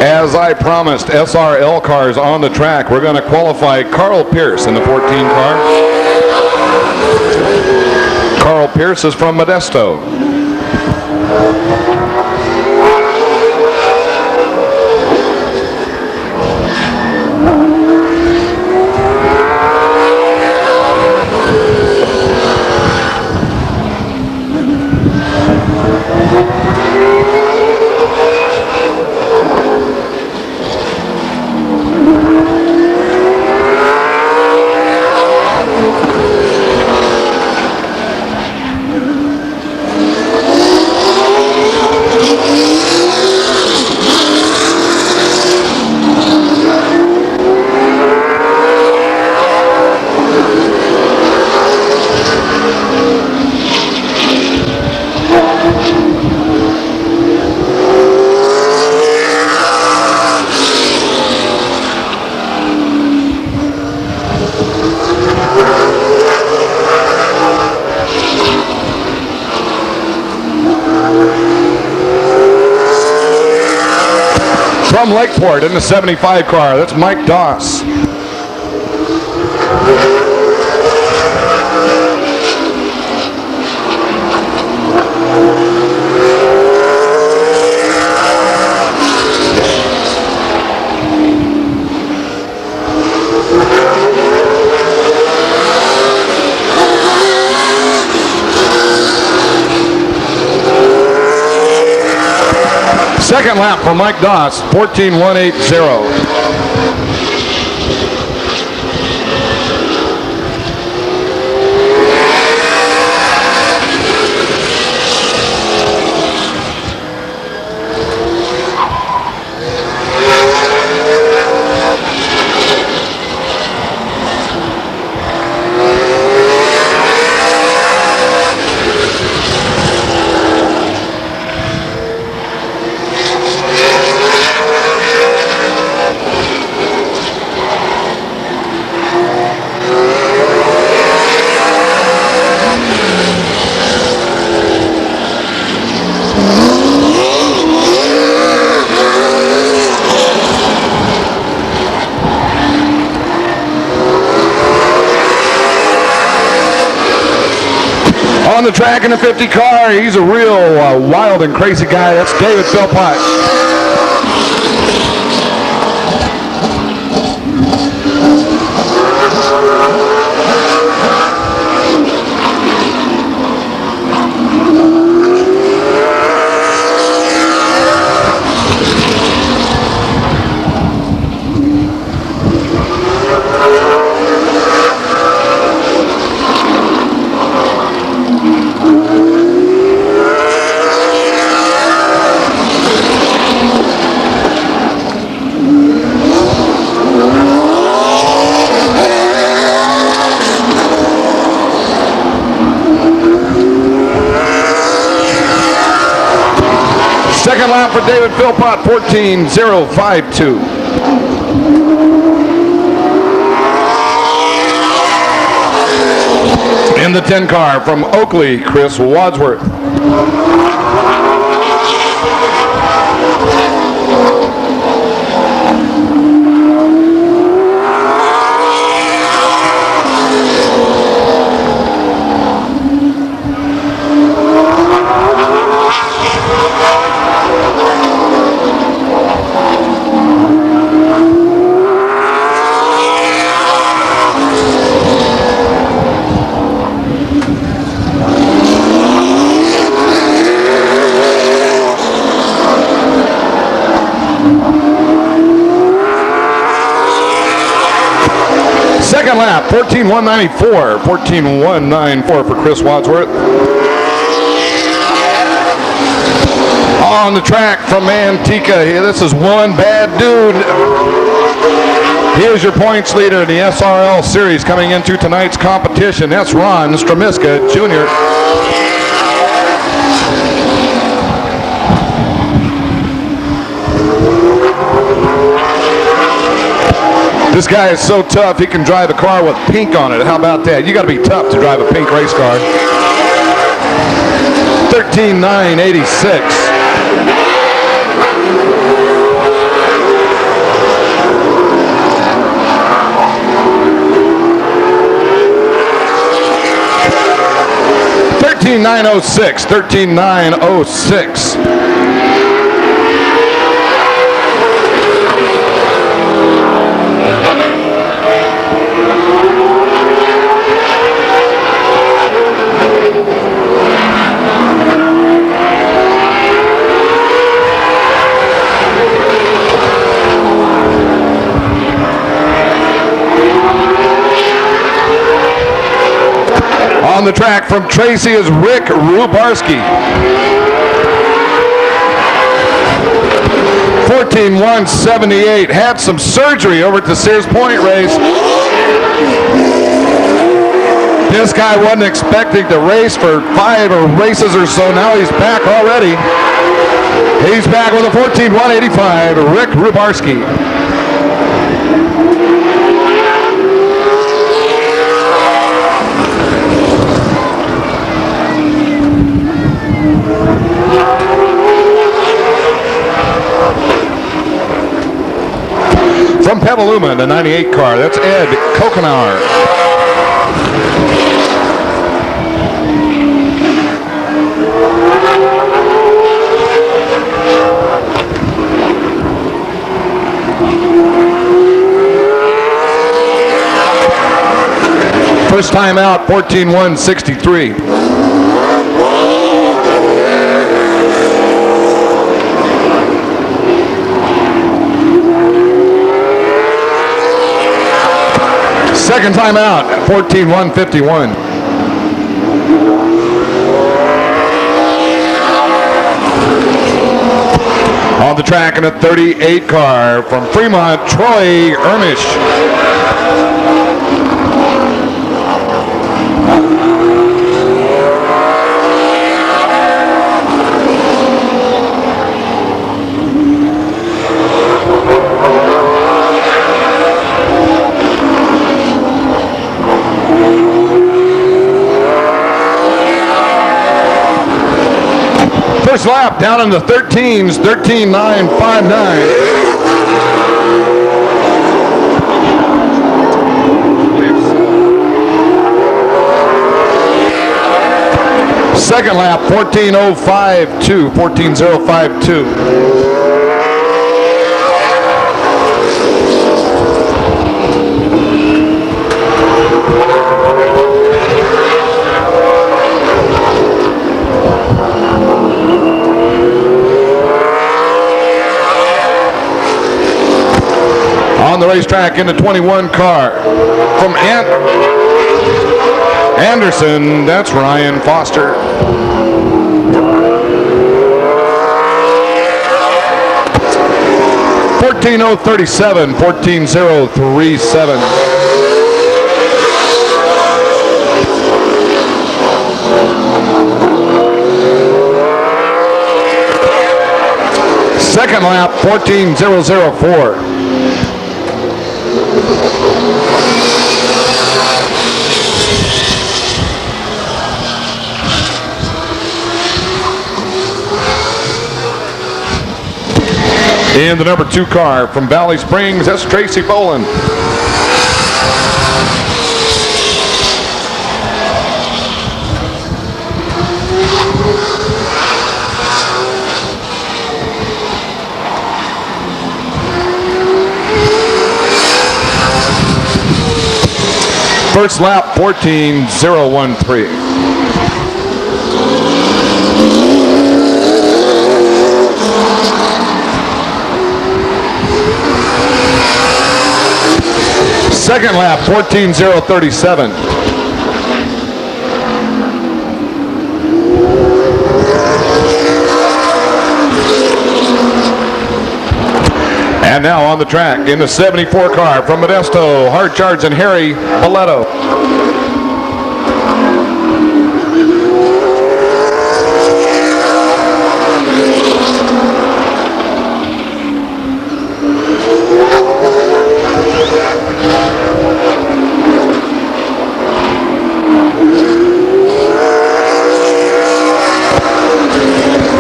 As I promised, SRL cars on the track. We're going to qualify Carl Pierce in the 14 car. Carl Pierce is from Modesto. From Lakeport in the 75 car, that's Mike Doss. Second lap for Mike Doss, 14.180. On the track in the 50 car, he's a real wild and crazy guy. That's David Philpott. Second lap for David Philpott, 14.052. In the 10 car from Oakley, Chris Wadsworth. Second lap, 14.194, 14.194 for Chris Wadsworth. On the track from Antica, this is one bad dude. Here's your points leader in the SRL series coming into tonight's competition. That's Ron Stramiska Jr. This guy is so tough, he can drive a car with pink on it. How about that? You got to be tough to drive a pink race car. 13.986. 13.906. 13.906. On the track from Tracy is Rick Rubarski. 14.178. Had some surgery over at the Sears Point race. This guy wasn't expecting to race for 5 races or so. Now he's back already. He's back with a 14.185. Rick Rubarski. From Petaluma, the 98 car, that's Ed Kokenauer. First time out, 14.163. Second time out, 14.151. On the track in a 38 car from Fremont, Troy Ermish. First lap down in the 13s, 13.959. Second lap, 14.052, 14.052. On the racetrack in the 21 car from Anderson, that's Ryan Foster. $14.037, $14.037. Second lap, 14.004. In the number 2 car from Valley Springs, that's Tracy Boland. First lap, 14.013. Second lap, 14.037. And now on the track in the 74 car from Modesto, Hard Charge and Harry Boletto.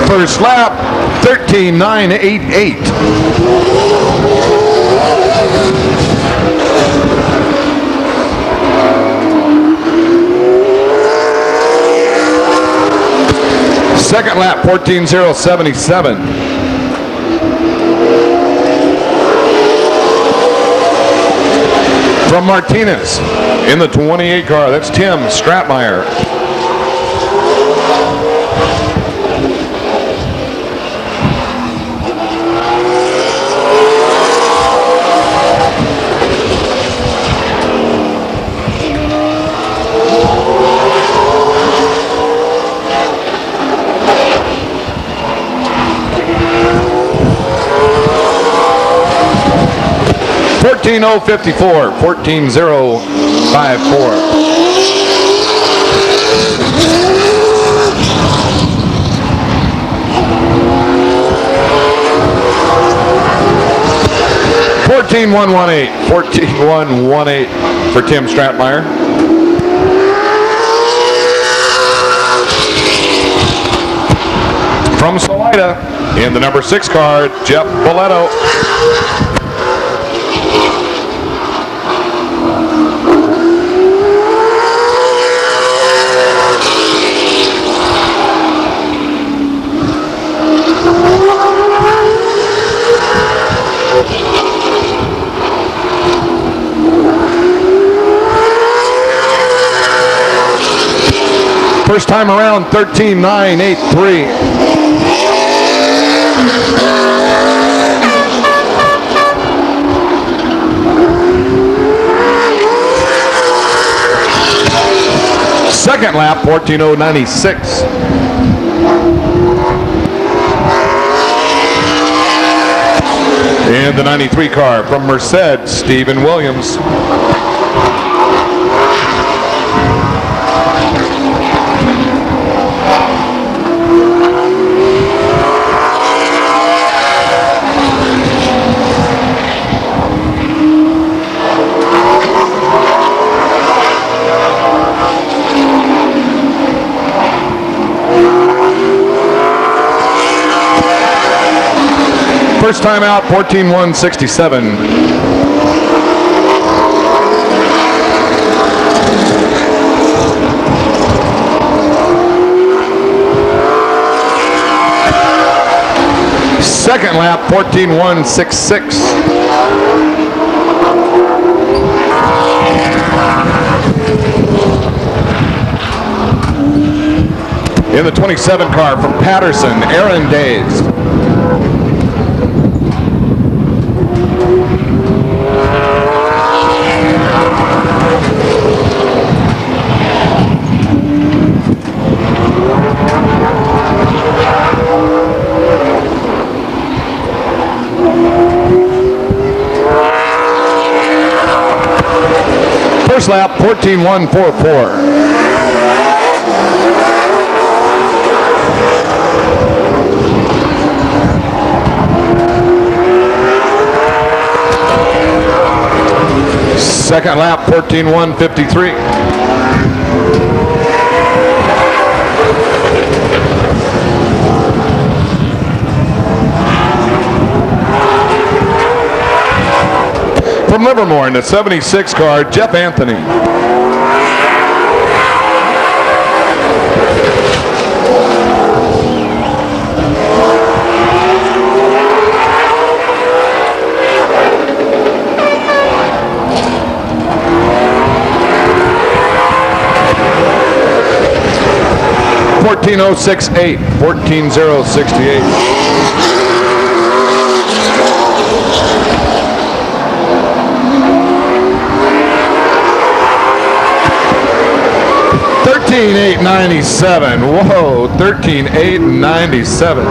First lap, 13.988. Second lap, 14:077. From Martinez in the 28 car, that's Tim Stratmeyer. $14,054, $14,054. $14,118 for Tim Stratmeyer. From Salida in the number 6 car, Jeff Boletto. First time around, 13,983. Second lap, 14,096. And the 93 car from Merced, Stephen Williams. First time out, 14,167. Second lap, 14,166. In the 27 car from Patterson, Aaron Days. First lap, 14,144. Second lap, 14,153. From Livermore in the 76 car, Jeff Anthony. $14,068, $14,068. $13,897. Whoa, $13,897.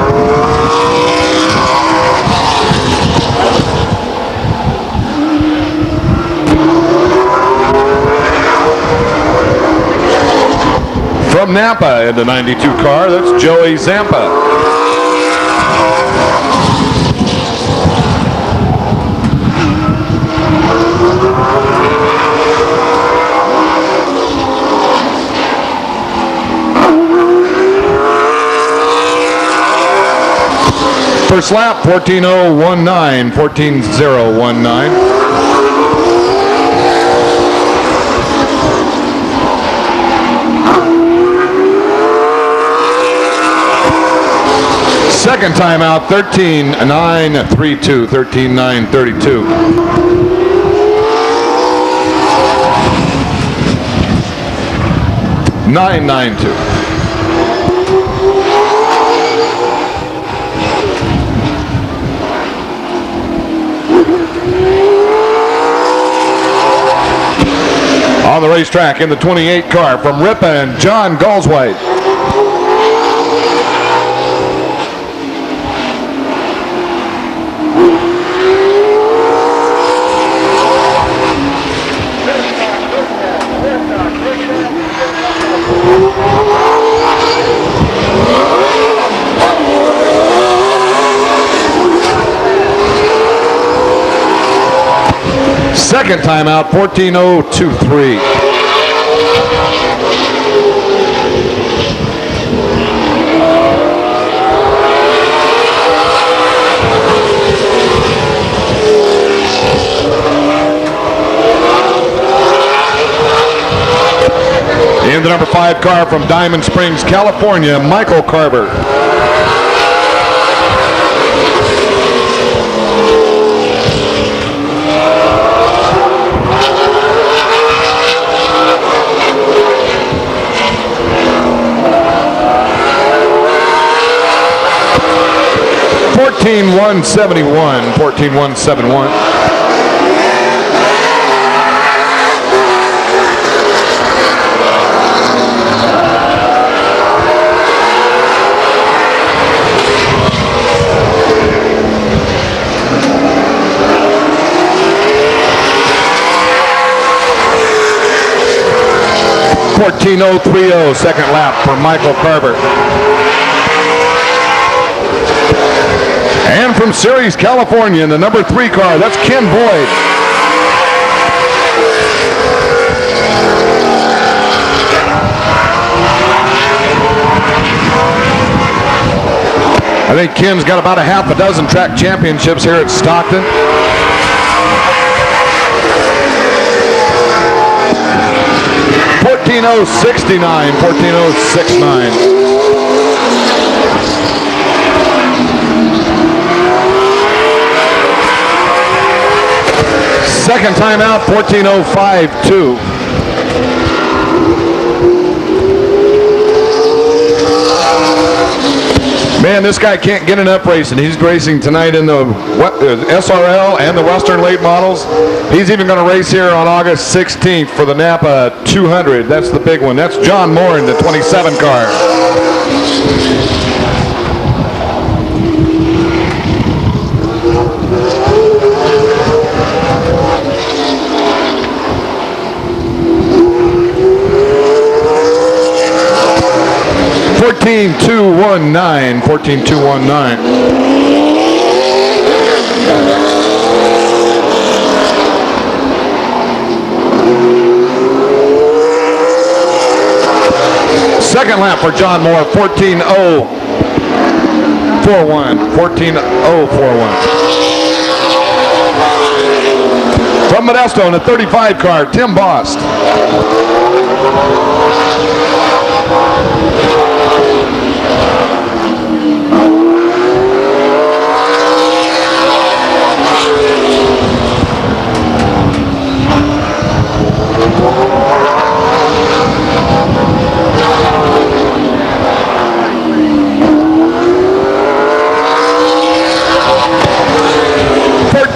From Napa in the 92 car, that's Joey Zampa. First lap, 14,019, 14,019. Second time out, 13-9-32, 13-9-32. Nine, 9-2. On the racetrack in the 28 car from Ripon, John Galswhite. Second time out, 14-0-2-3. In the number 5 car from Diamond Springs, California, Michael Carver. $14,171, $14,171. $14,030, second lap for Michael Carver. And from Ceres, California, in the number 3 car, that's Ken Boyd. I think Ken's got about a half a dozen track championships here at Stockton. $14,069, $14,069. Second time out, 14.052. Man, this guy can't get enough racing. He's racing tonight in the SRL and the Western late models. He's even going to race here on August 16th for the Napa 200. That's the big one. That's John Moore in the 27 car. $14,219, $14,219. Second lap for John Moore, 14,041, 14,041. From Modesto in the 35 car, Tim Bost.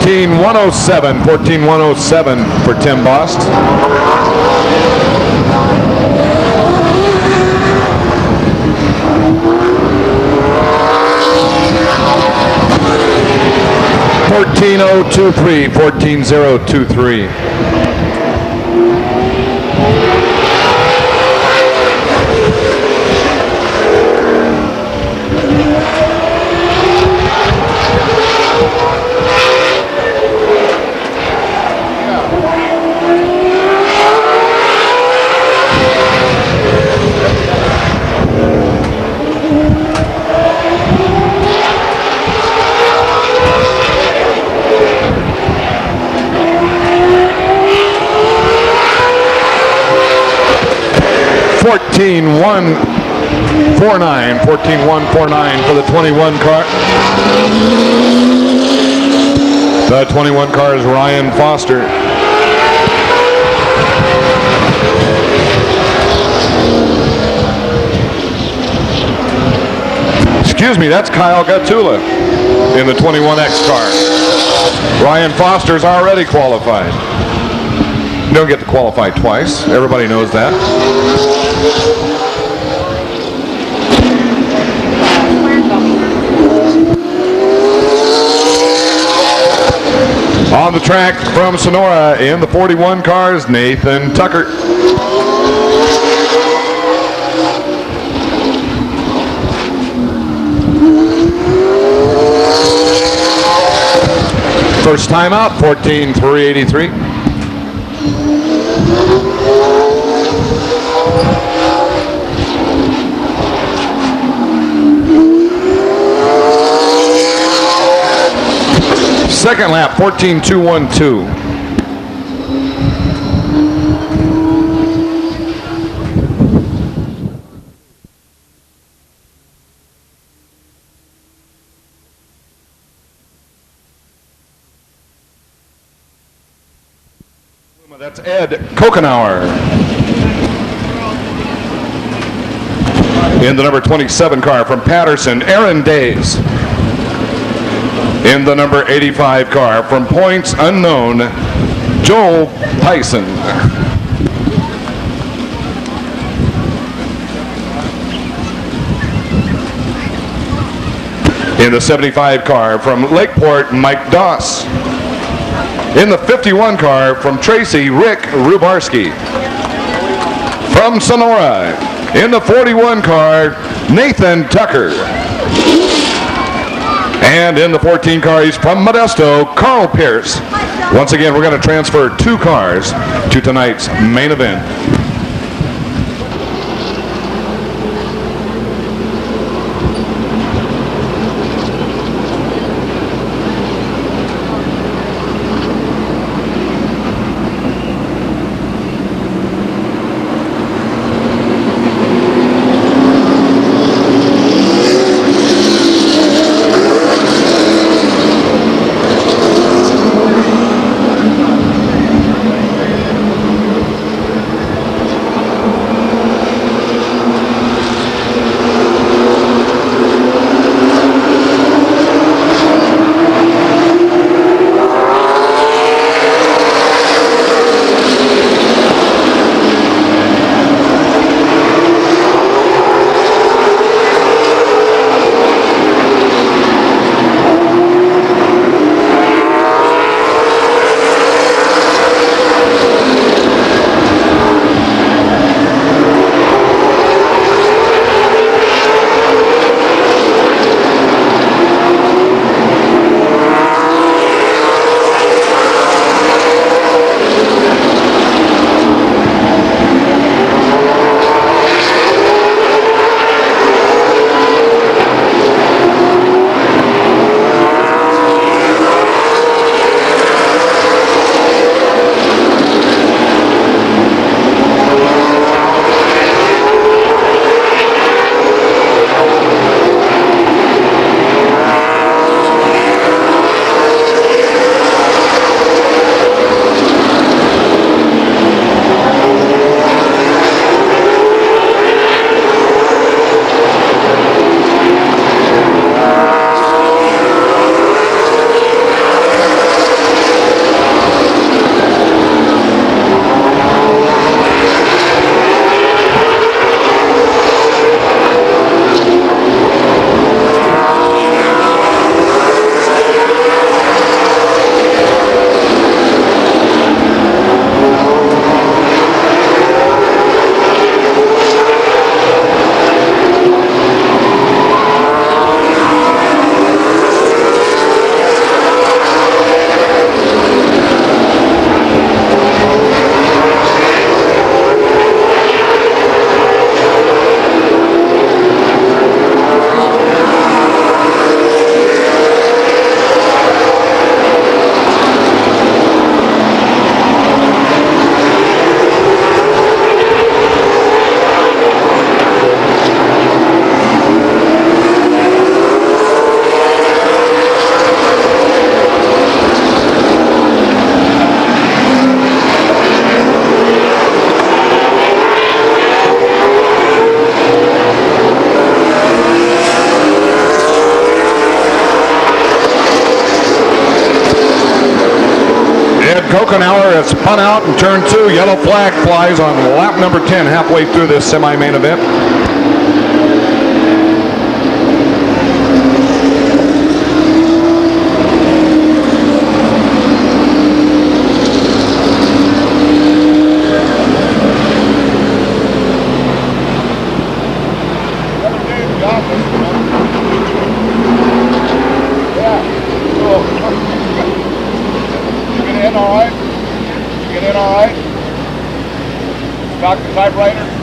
$14,107, $14,107 for Tim Bost. $14,023, $14,023. 49, 14-1, 4-9 for the 21 car. The 21 car is Ryan Foster. Excuse me, that's Kyle Gatula in the 21X car. Ryan Foster's already qualified. You don't get to qualify twice. Everybody knows that. On the track from Sonora in the 41 cars, Nathan Tucker. First time out, 14,383. Second lap, 14,212. That's Ed Kokenauer. In the number 27 car from Patterson, Aaron Days. In the number 85 car from Points Unknown, Joel Tyson. In the 75 car from Lakeport, Mike Doss. In the 51 car from Tracy, Rick Rubarski. From Sonora, in the 41 car, Nathan Tucker. And in the 14 car, he's from Modesto, Carl Pierce. Once again, we're going to transfer 2 cars to tonight's main event. Kokenauer has spun out in turn 2. Yellow flag flies on lap number 10, halfway through this semi-main event. Stockton typewriter.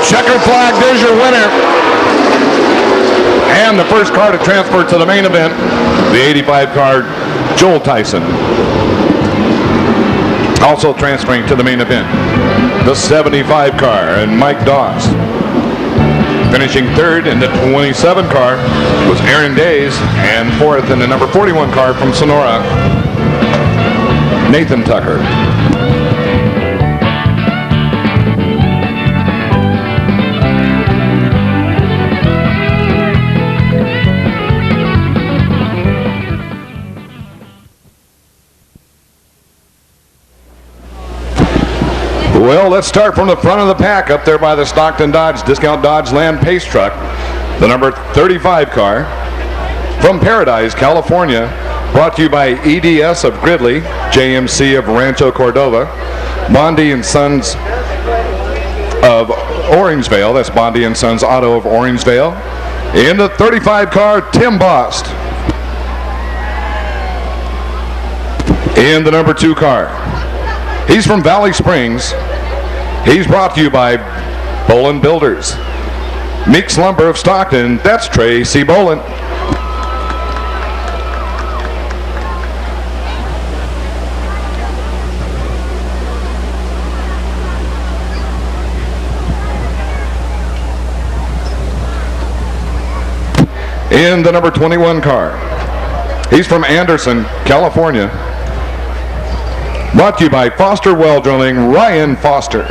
Checkered flag, there's your winner. And the first car to transfer to the main event, the 85 car, Joel Tyson. Also transferring to the main event, the 75 car, and Mike Dawes. Finishing third in the 27 car was Aaron Days, and fourth in the number 41 car from Sonora, Nathan Tucker. Well, let's start from the front of the pack up there by the Stockton Dodge, Discount Dodge Land Pace Truck. The number 35 car from Paradise, California, brought to you by EDS of Gridley, JMC of Rancho Cordova, Bondi and Sons of Orangevale, that's Bondi and Sons Auto of Orangevale. In the 35 car, Tim Bost. In the number 2 car, he's from Valley Springs. He's brought to you by Bolin Builders. Meeks Lumber of Stockton, that's Tracy Bolin. In the number 21 car, he's from Anderson, California. Brought to you by Foster Well Drilling, Ryan Foster.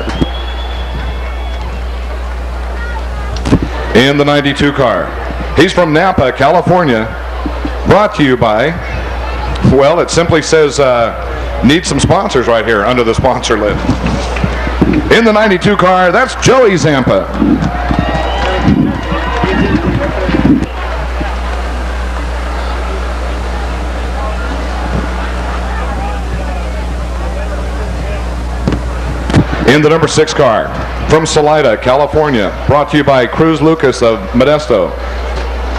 In the 92 car, he's from Napa, California. brought to you by, well, it simply says need some sponsors right here under the sponsor list. In the 92 car, that's Joey Zampa. In the number 6 car, from Salida, California, brought to you by Cruz Lucas of Modesto,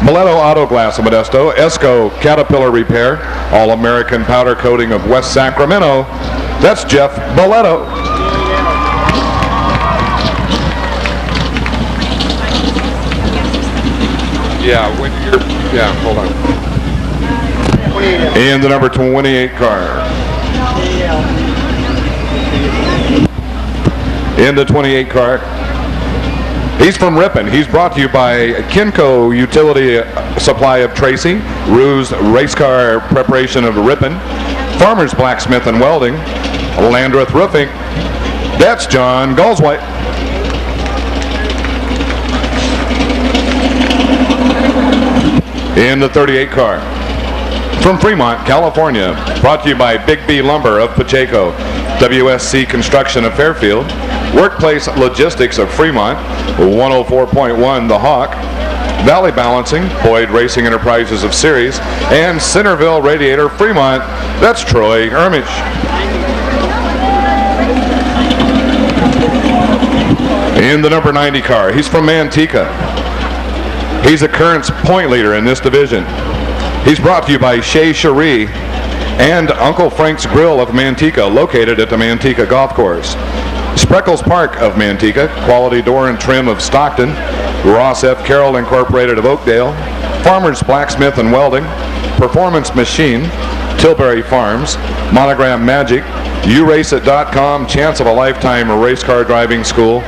Mileto Auto Glass of Modesto, Esco Caterpillar Repair, All-American Powder Coating of West Sacramento, that's Jeff Mileto. Hold on. In the number 28 car. In the 28 car. He's from Ripon. He's brought to you by Kinco Utility Supply of Tracy, Ruse Race Car Preparation of Ripon, Farmers Blacksmith and Welding, Landreth Roofing. That's John Galswhite. In the 38 car. From Fremont, California, brought to you by Big B Lumber of Pacheco, WSC Construction of Fairfield, Workplace Logistics of Fremont, 104.1 The Hawk, Valley Balancing, Boyd Racing Enterprises of Ceres, and Centerville Radiator Fremont, that's Troy Ermich. In the number 90 car, he's from Manteca. He's a current point leader in this division. He's brought to you by Shea Cherie and Uncle Frank's Grill of Manteca, located at the Manteca Golf Course. Spreckles Park of Manteca, Quality Door and Trim of Stockton, Ross F. Carroll Incorporated of Oakdale, Farmers Blacksmith and Welding, Performance Machine, Tilbury Farms, Monogram Magic, YouRaceIt.com, Chance of a Lifetime Race Car Driving School.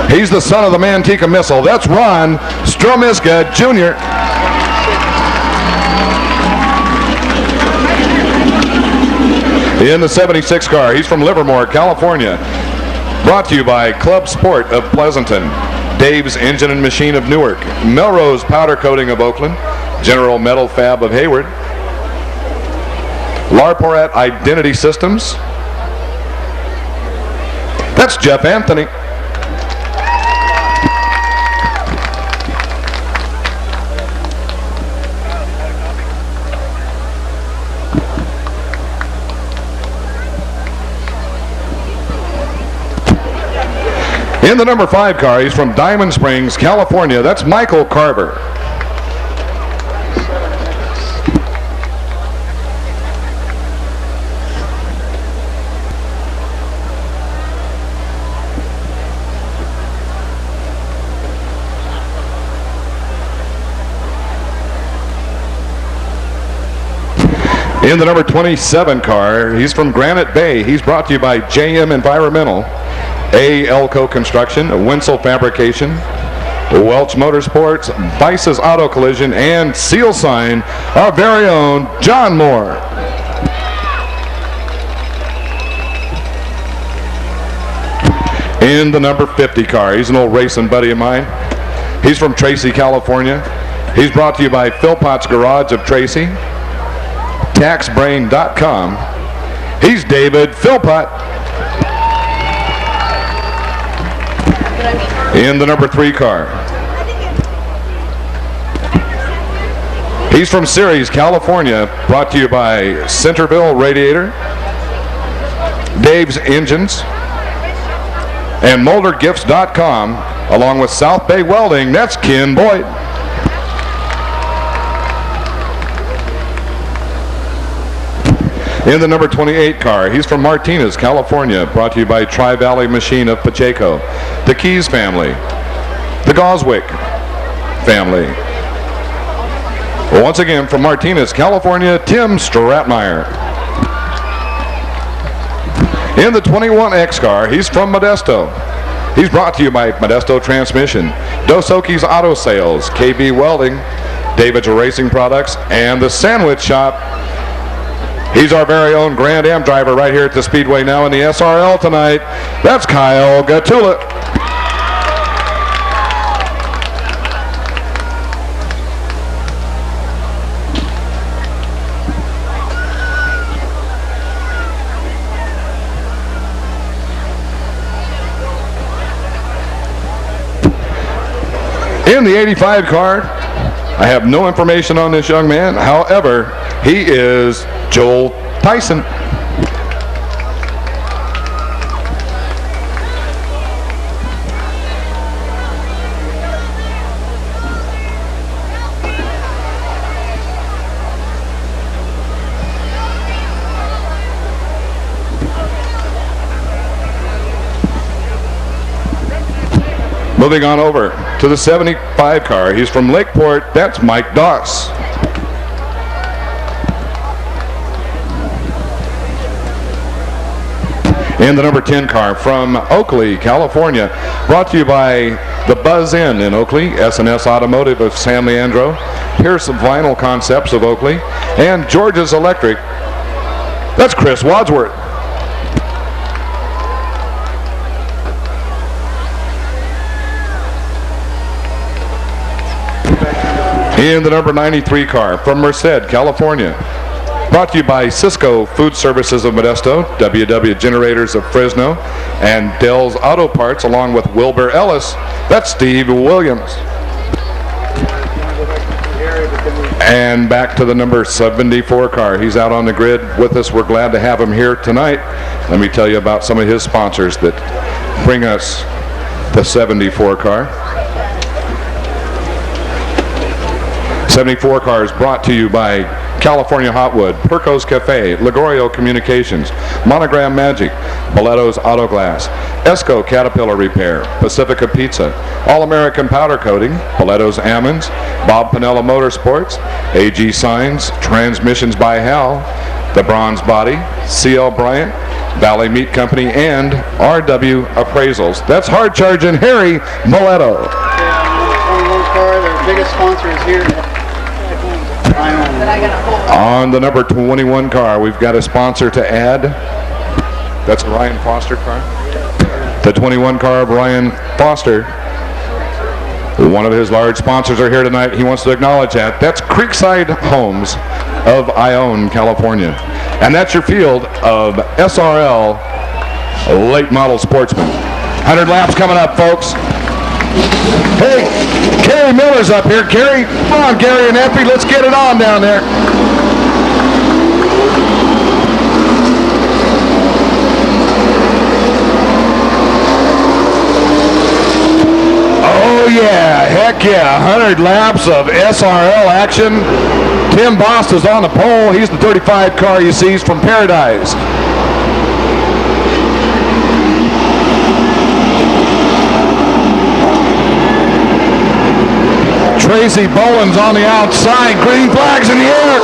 He's the son of the Manteca Missile. That's Ron Stromiska Jr. In the 76 car, he's from Livermore, California. Brought to you by Club Sport of Pleasanton, Dave's Engine and Machine of Newark, Melrose Powder Coating of Oakland, General Metal Fab of Hayward, Larporet Identity Systems. That's Jeff Anthony. In the number 5 car, he's from Diamond Springs, California. That's Michael Carver. In the number 27 car, he's from Granite Bay. He's brought to you by JM Environmental, A. Elco Construction, Winsel Fabrication, Welch Motorsports, Vice's Auto Collision, and Seal Sign, our very own John Moore. In the number 50 car, he's an old racing buddy of mine. He's from Tracy, California. He's brought to you by Philpott's Garage of Tracy, TaxBrain.com. He's David Philpott. In the number 3 car, he's from Ceres, California, brought to you by Centerville Radiator, Dave's Engines, and MolderGifts.com, along with South Bay Welding. That's Ken Boyd. In the number 28 car, he's from Martinez, California, brought to you by Tri-Valley Machine of Pacheco, the Keys family, the Goswick family. Once again, from Martinez, California, Tim Stratmeyer. In the 21X car, he's from Modesto. He's brought to you by Modesto Transmission, Dos Okies Auto Sales, KB Welding, David's Racing Products, and the Sandwich Shop. He's our very own Grand Am driver right here at the Speedway now in the SRL tonight. That's Kyle Gatula. In the 85 car, I have no information on this young man. However, he is Joel Tyson. Moving on over to the 75 car. He's from Lakeport. That's Mike Doss. And the number 10 car from Oakley, California, brought to you by the Buzz Inn in Oakley, S&S Automotive of San Leandro, Pearson Vinyl Concepts of Oakley, and George's Electric. That's Chris Wadsworth. In the number 93 car from Merced, California, brought to you by Cisco Food Services of Modesto, WW Generators of Fresno, and Dell's Auto Parts, along with Wilbur Ellis. That's Steve Williams. And back to the number 74 car. He's out on the grid with us. We're glad to have him here tonight. Let me tell you about some of his sponsors that bring us the 74 car. 74 cars brought to you by California Hotwood, Perco's Cafe, Ligorio Communications, Monogram Magic, Boletto's Auto Glass, Esco Caterpillar Repair, Pacifica Pizza, All-American Powder Coating, Boletto's Ammons, Bob Pinella Motorsports, AG Signs, Transmissions by Hal, The Bronze Body, CL Bryant, Valley Meat Company, and RW Appraisals. That's hard charging Harry Boletto. Their biggest sponsor is here. On the number 21 car, we've got a sponsor to add. That's a Ryan Foster car. The 21 car of Ryan Foster. One of his large sponsors are here tonight. He wants to acknowledge that. That's Creekside Homes of Ione, California. And that's your field of SRL late model sportsmen. 100 laps coming up, folks. Hey, Kerry Miller's up here. Kerry, come on, Gary and Effie, let's get it on down there. Oh yeah, heck yeah, 100 laps of SRL action. Tim Bost is on the pole. He's the 35 car you see. He's from Paradise. Tracy Boland's on the outside. Green flags in the air.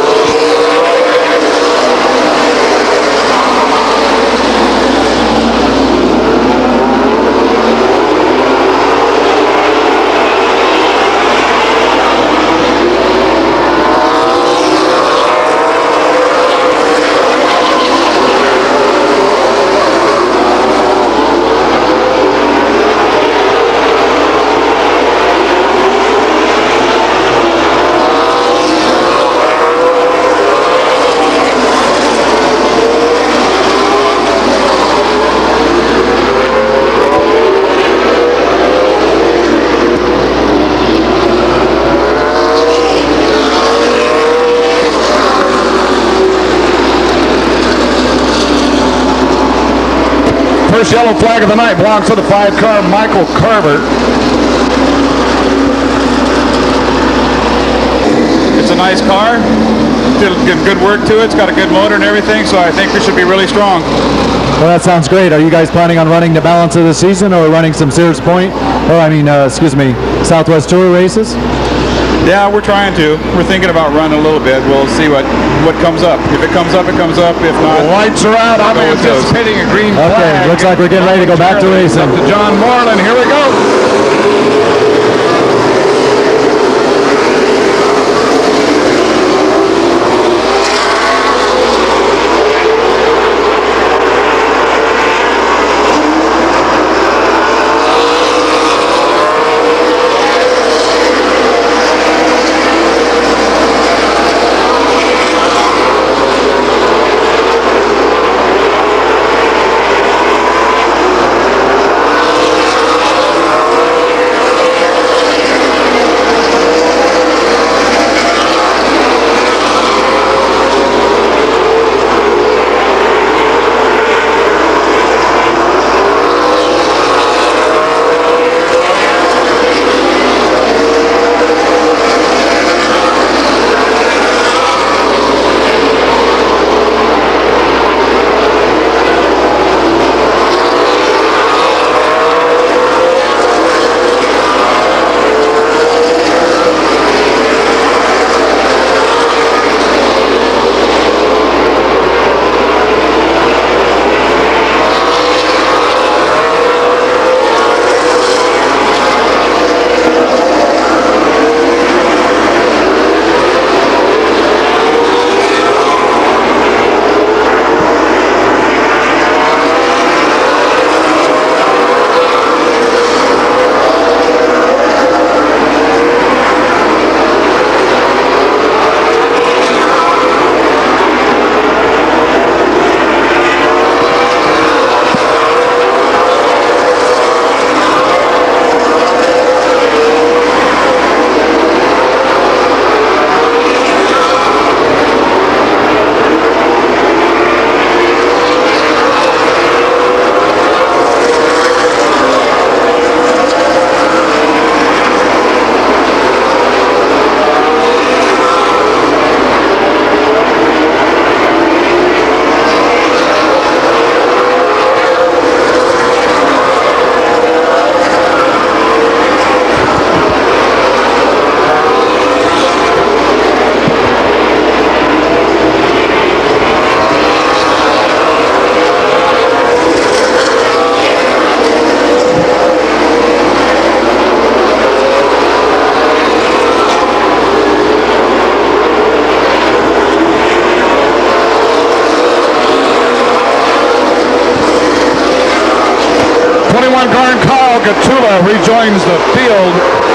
First yellow flag of the night belongs to the 5 car, Michael Carver. It's a nice car. Did good work to it. It's got a good motor and everything, so I think we should be really strong. Well, that sounds great. Are you guys planning on running the balance of the season or running some Sears Point, Southwest Tour races? Yeah, we're trying to. We're thinking about running a little bit. We'll see what comes up. If it comes up, it comes up. If not, The lights are out. I'm anticipating a green flag. Okay, looks like we're getting ready to go back to racing. Up to John Moreland. Here we go. Gatula rejoins the field.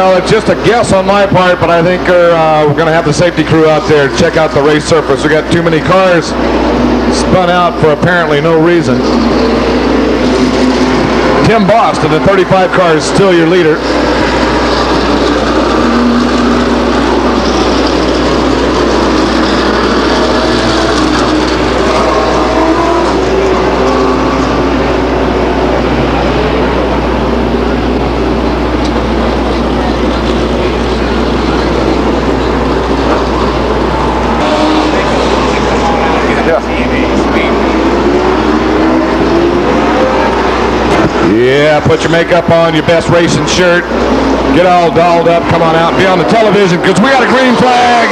Well, it's just a guess on my part, but I think we're going to have the safety crew out there to check out the race surface. We got too many cars spun out for apparently no reason. Tim Boston, the 35 car, is still your leader. Yeah, put your makeup on, your best racing shirt, get all dolled up, come on out, be on the television, because we got a green flag.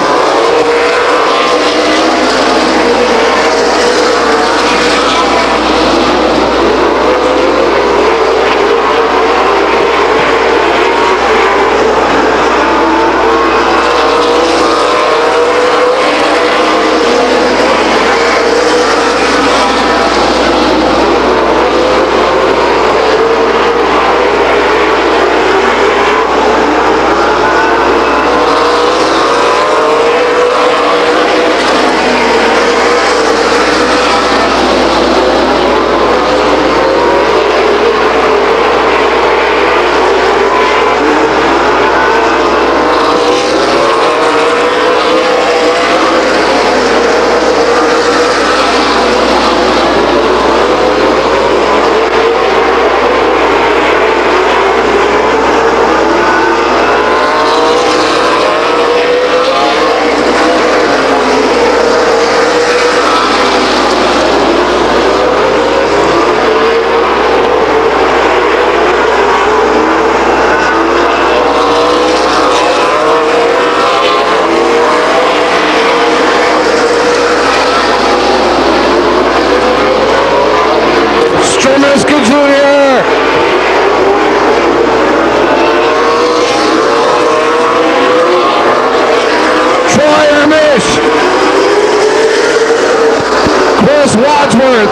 Wadsworth.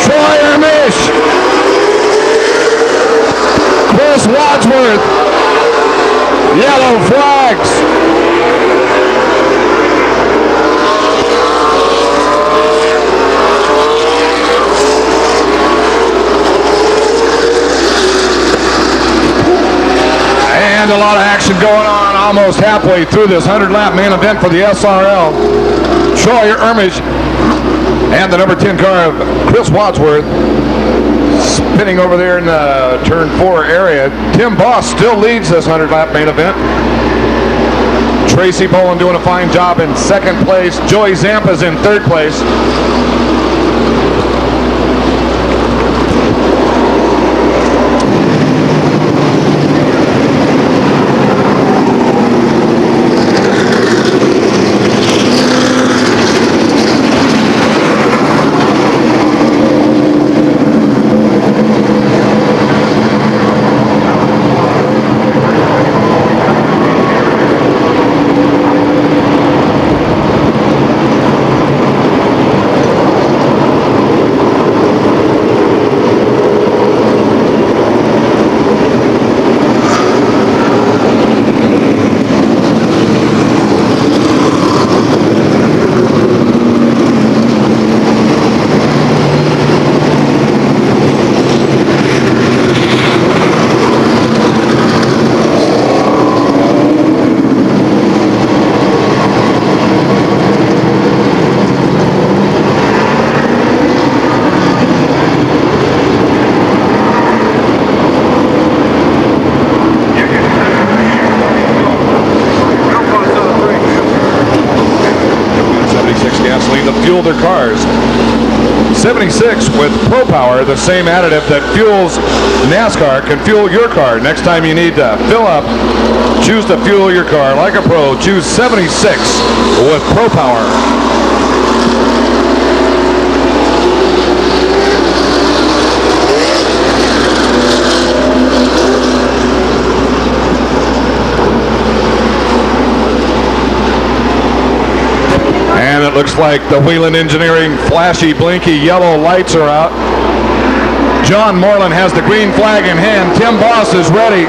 Troy Ermish. Chris Wadsworth. Yellow flags. And a lot of action going on almost halfway through this 100-lap main event for the SRL. Troy Ermish and the number 10 car of Chris Wadsworth spinning over there in the turn 4 area. Tim Boss still leads this 100-lap main event. Tracy Bowen doing a fine job in second place. Joey Zampa's in third place. Fuel their cars. 76 with Pro Power, the same additive that fuels NASCAR, can fuel your car. Next time you need to fill up, choose to fuel your car like a pro. Choose 76 with Pro Power. And it looks like the Wheeling Engineering flashy, blinky yellow lights are out. John Moreland has the green flag in hand. Tim Boss is ready.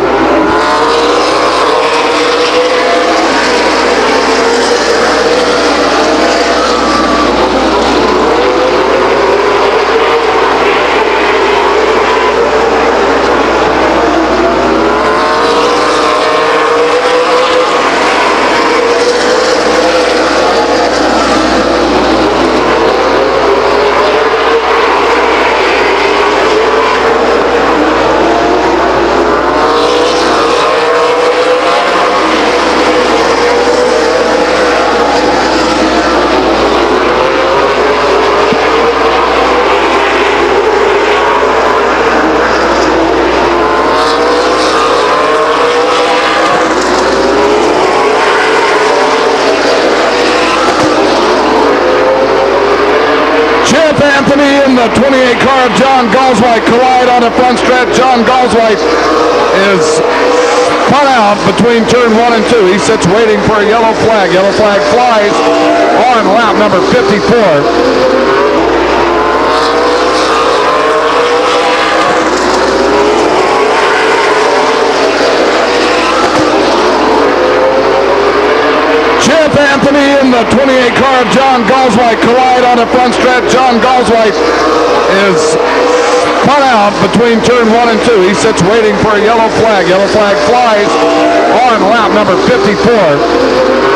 Anthony in the 28 car of John Galswhite collide on the front stretch. John Galswhite is spun out between turn 1 and 2. He sits waiting for a yellow flag. Yellow flag flies on lap number 54. Anthony in the 28 car of John Galswhite collide on the front stretch. John Galswhite is spun out between turn 1 and 2. He sits waiting for a yellow flag. Yellow flag flies on lap number 54.